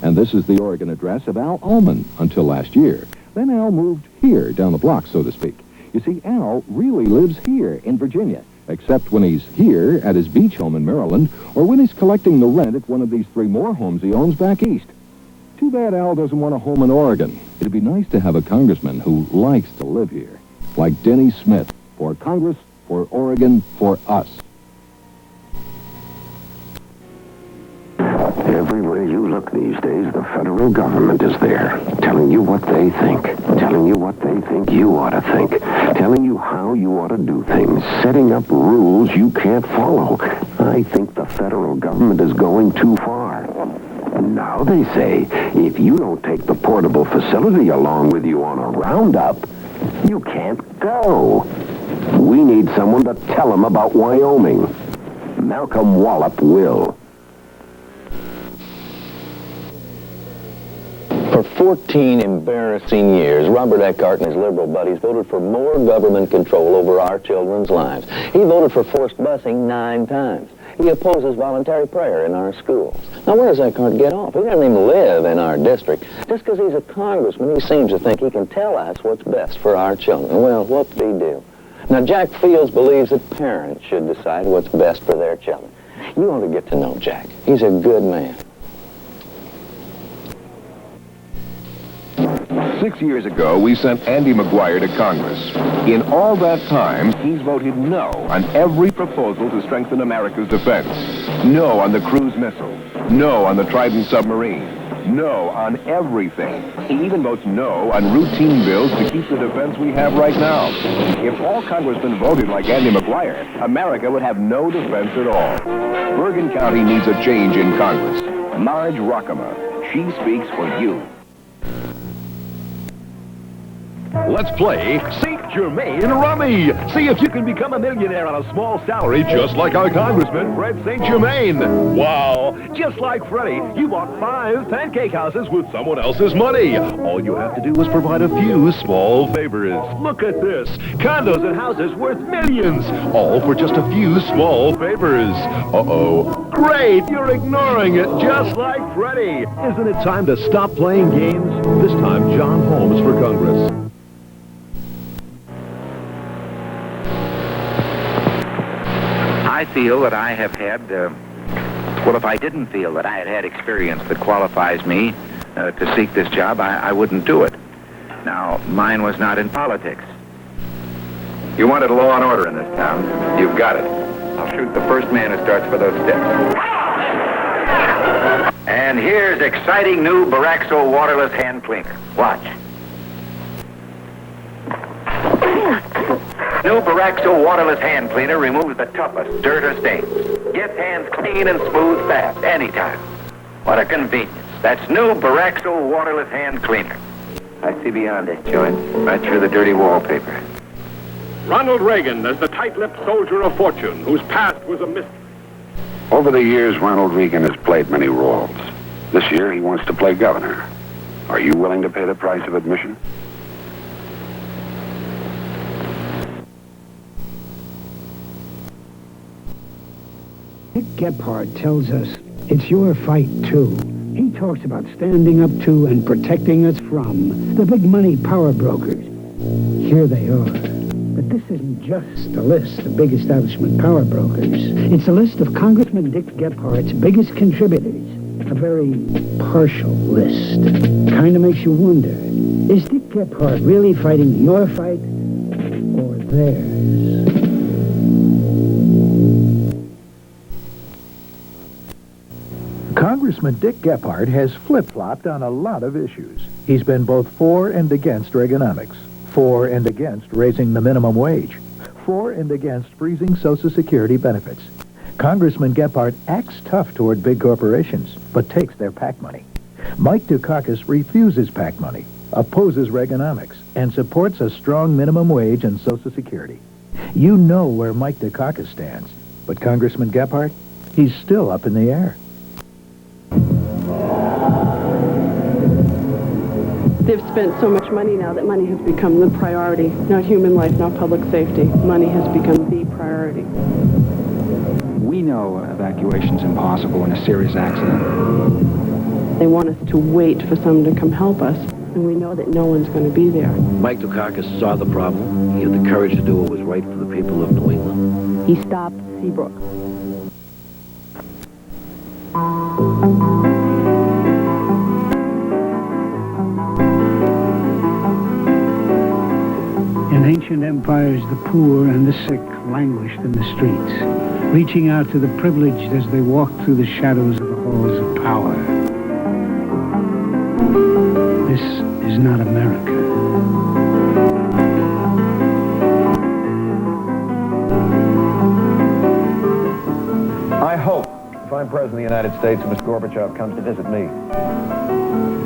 And this is the Oregon address of Al Ullman until last year. Then Al moved here, down the block, so to speak. You see, Al really lives here in Virginia, except when he's here at his beach home in Maryland, or when he's collecting the rent at one of these 3 more homes he owns back east. Too bad Al doesn't want a home in Oregon. It'd be nice to have a congressman who likes to live here, like Denny Smith, for Congress, for Oregon, for us. Everywhere you look these days, the federal government is there, telling you what they think, telling you what they think you ought to think, telling you how you ought to do things, setting up rules you can't follow. I think the federal government is going too far. Now they say, if you don't take the portable facility along with you on a roundup, you can't go. We need someone to tell them about Wyoming. Malcolm Wallop will. For 14 embarrassing years, Robert Eckhart and his liberal buddies voted for more government control over our children's lives. He voted for forced busing 9 times. He opposes voluntary prayer in our schools. Now, where does Eckhart get off? He doesn't even live in our district. Just because he's a congressman, he seems to think he can tell us what's best for our children. Well, whoop-de-doo. Now, Jack Fields believes that parents should decide what's best for their children. You ought to get to know Jack. He's a good man. 6 years ago, we sent Andy McGuire to Congress. In all that time, he's voted no on every proposal to strengthen America's defense. No on the cruise missile. No on the Trident submarine. No on everything. He even votes no on routine bills to keep the defense we have right now. If all congressmen voted like Andy McGuire, America would have no defense at all. Bergen County needs a change in Congress. Marge Rockema. She speaks for you. Let's play St. Germain Rummy. See if you can become a millionaire on a small salary just like our Congressman, Fred St. Germain. Wow, just like Freddie, you bought 5 pancake houses with someone else's money. All you have to do is provide a few small favors. Look at this. Condos and houses worth millions, all for just a few small favors. Uh-oh. Great, you're ignoring it just like Freddie. Isn't it time to stop playing games? This time, John Holmes for Congress. I feel that I have had, well, if I didn't feel that I had had experience that qualifies me to seek this job, I wouldn't do it. Now, mine was not in politics. You wanted law and order in this town. You've got it. I'll shoot the first man who starts for those steps. And here's exciting new Baraxo waterless hand cleaner. Watch. New Baraxo waterless hand cleaner removes the toughest dirt or stains. Gets hands clean and smooth fast, anytime. What a convenience. That's new Baraxo waterless hand cleaner. I see beyond it, joint. Right through the dirty wallpaper. Ronald Reagan as the tight-lipped soldier of fortune, whose past was a mystery. Over the years, Ronald Reagan has played many roles. This year, he wants to play governor. Are you willing to pay the price of admission? Dick Gephardt tells us it's your fight, too. He talks about standing up to and protecting us from the big money power brokers. Here they are. But this isn't just a list of big establishment power brokers. It's a list of Congressman Dick Gephardt's biggest contributors. A very partial list. Kind of makes you wonder, is Dick Gephardt really fighting your fight or theirs? Congressman Dick Gephardt has flip-flopped on a lot of issues. He's been both for and against Reaganomics, for and against raising the minimum wage, for and against freezing Social Security benefits. Congressman Gephardt acts tough toward big corporations, but takes their PAC money. Mike Dukakis refuses PAC money, opposes Reaganomics, and supports a strong minimum wage and Social Security. You know where Mike Dukakis stands, but Congressman Gephardt, he's still up in the air. They've spent so much money now that money has become the priority. Not human life, not public safety. Money has become the priority. We know evacuation's impossible in a serious accident. They want us to wait for someone to come help us, and we know that no one's going to be there. Mike Dukakis saw the problem. He had the courage to do what was right for the people of New England. He stopped Seabrook. In ancient empires, the poor and the sick languished in the streets, reaching out to the privileged as they walked through the shadows of the halls of power. This is not America. I hope, if I'm President of the United States and Mr. Gorbachev comes to visit me,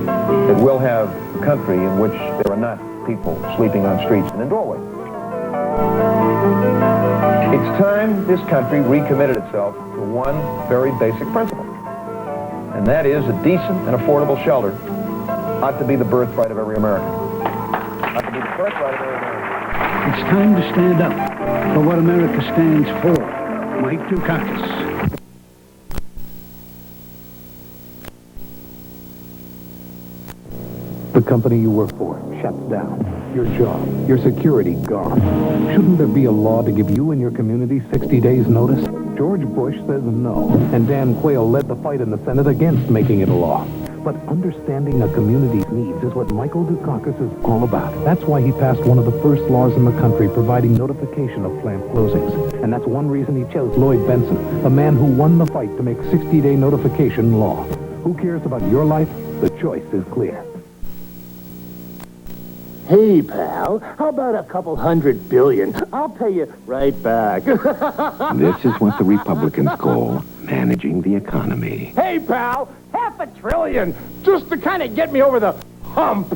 that we'll have a country in which there are not people sleeping on streets and in doorways. It's time this country recommitted itself to one very basic principle, and that is a decent and affordable shelter ought to be the birthright of every American. Ought to be the birthright of every American. It's time to stand up for what America stands for. Mike Dukakis. The company you work for shuts down. Your job, your security gone. Shouldn't there be a law to give you and your community 60 days notice? George Bush says no, and Dan Quayle led the fight in the Senate against making it a law. But understanding a community's needs is what Michael Dukakis is all about. That's why he passed one of the first laws in the country providing notification of plant closings. And that's one reason he chose Lloyd Benson, the man who won the fight to make 60-day notification law. Who cares about your life? The choice is clear. Hey, pal, how about a couple $100 billion? I'll pay you right back. This is what the Republicans call managing the economy. Hey, pal, $500 billion, just to kind of get me over the hump.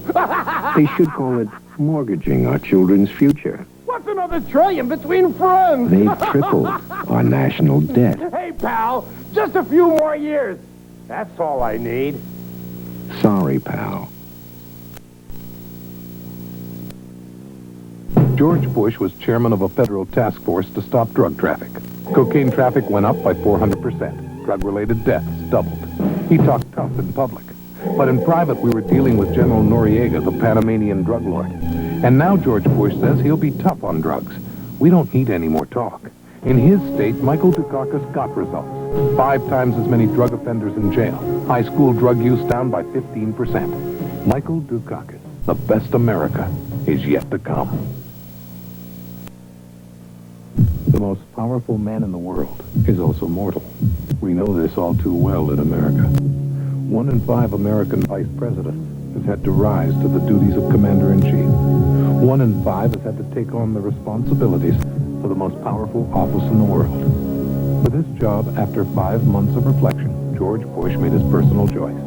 They should call it mortgaging our children's future. What's another trillion between friends? They've tripled our national debt. Hey, pal, just a few more years. That's all I need. Sorry, pal. George Bush was chairman of a federal task force to stop drug traffic. Cocaine traffic went up by 400%. Drug-related deaths doubled. He talked tough in public. But in private, we were dealing with General Noriega, the Panamanian drug lord. And now George Bush says he'll be tough on drugs. We don't need any more talk. In his state, Michael Dukakis got results. 5 times as many drug offenders in jail. High school drug use down by 15%. Michael Dukakis, the best America is yet to come. The most powerful man in the world is also mortal. We know this all too well in America. 1 in 5 American vice presidents has had to rise to the duties of commander-in-chief. 1 in 5 has had to take on the responsibilities for the most powerful office in the world. For this job, after 5 months of reflection, George Bush made his personal choice,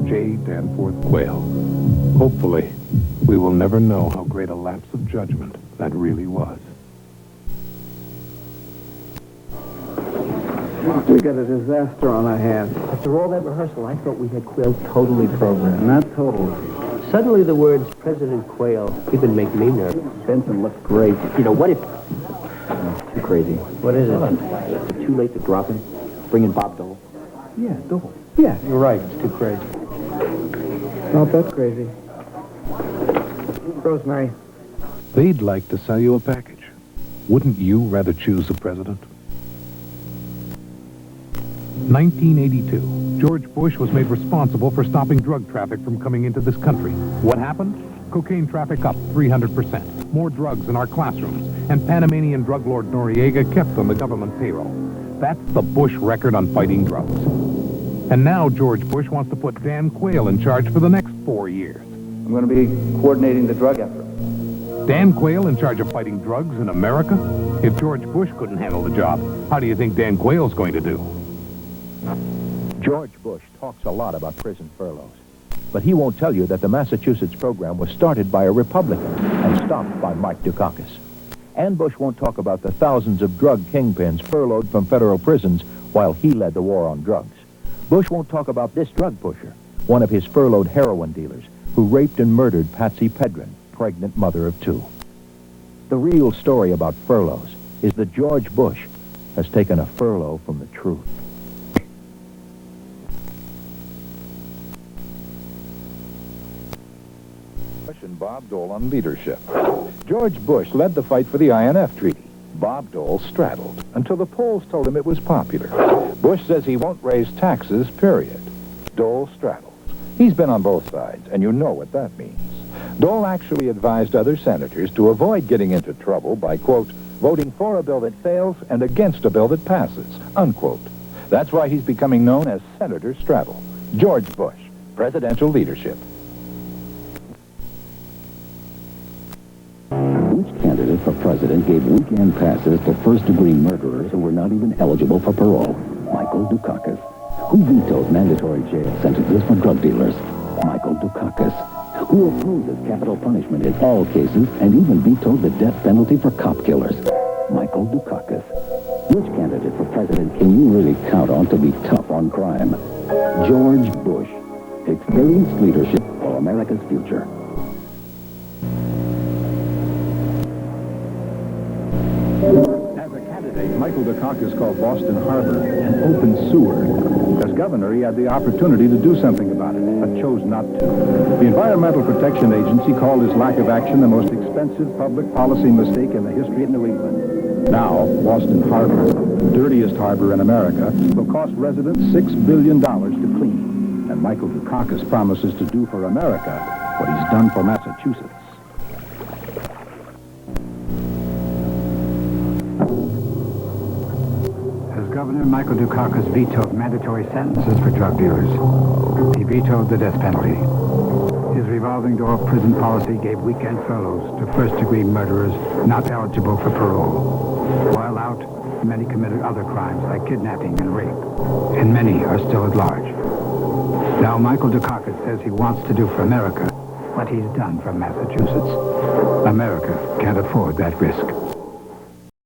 J. Danforth Quayle. Hopefully, we will never know how great a lapse of judgment that really was. We got a disaster on our hands. After all that rehearsal, I thought we had Quayle totally programmed. Not totally. Suddenly the words President Quayle even make me nervous. Benson looks great. You know, what if... too crazy. What is it? Is it too late to drop him? Bring in Bob Dole? Yeah, Dole. Yeah, you're right. It's too crazy. Not that crazy. Rosemary. They'd like to sell you a package. Wouldn't you rather choose the president? 1982, George Bush was made responsible for stopping drug traffic from coming into this country. What happened? Cocaine traffic up 300%. More drugs in our classrooms. And Panamanian drug lord Noriega kept on the government payroll. That's the Bush record on fighting drugs. And now George Bush wants to put Dan Quayle in charge for the next 4 years. I'm going to be coordinating the drug effort. Dan Quayle in charge of fighting drugs in America? If George Bush couldn't handle the job, how do you think Dan Quayle's going to do? George Bush talks a lot about prison furloughs, but he won't tell you that the Massachusetts program was started by a Republican and stopped by Mike Dukakis. And Bush won't talk about the thousands of drug kingpins furloughed from federal prisons while he led the war on drugs. Bush won't talk about this drug pusher, one of his furloughed heroin dealers, who raped and murdered Patsy Pedren, pregnant mother of 2. The real story about furloughs is that George Bush has taken a furlough from the truth. And Bob Dole on leadership. George Bush led the fight for the INF Treaty. Bob Dole straddled until the polls told him it was popular. Bush says he won't raise taxes, period. Dole straddles. He's been on both sides, and you know what that means. Dole actually advised other senators to avoid getting into trouble by, quote, voting for a bill that fails and against a bill that passes, unquote. That's why he's becoming known as Senator Straddle. George Bush, presidential leadership. Which candidate for president gave weekend passes to first-degree murderers who were not even eligible for parole? Michael Dukakis. Who vetoed mandatory jail sentences for drug dealers? Michael Dukakis. Who opposes capital punishment in all cases and even vetoed the death penalty for cop killers? Michael Dukakis. Which candidate for president can you really count on to be tough on crime? George Bush. Experienced leadership for America's future. As a candidate, Michael Dukakis called Boston Harbor an open sewer. As governor, he had the opportunity to do something about it, but chose not to. The Environmental Protection Agency called his lack of action the most expensive public policy mistake in the history of New England. Now, Boston Harbor, the dirtiest harbor in America, will cost residents $6 billion to clean. And Michael Dukakis promises to do for America what he's done for Massachusetts. As Governor, Michael Dukakis vetoed mandatory sentences for drug dealers. He vetoed the death penalty. His revolving door prison policy gave weekend furloughs to first-degree murderers not eligible for parole. While out, many committed other crimes like kidnapping and rape, and many are still at large. Now Michael Dukakis says he wants to do for America what he's done for Massachusetts. America can't afford that risk.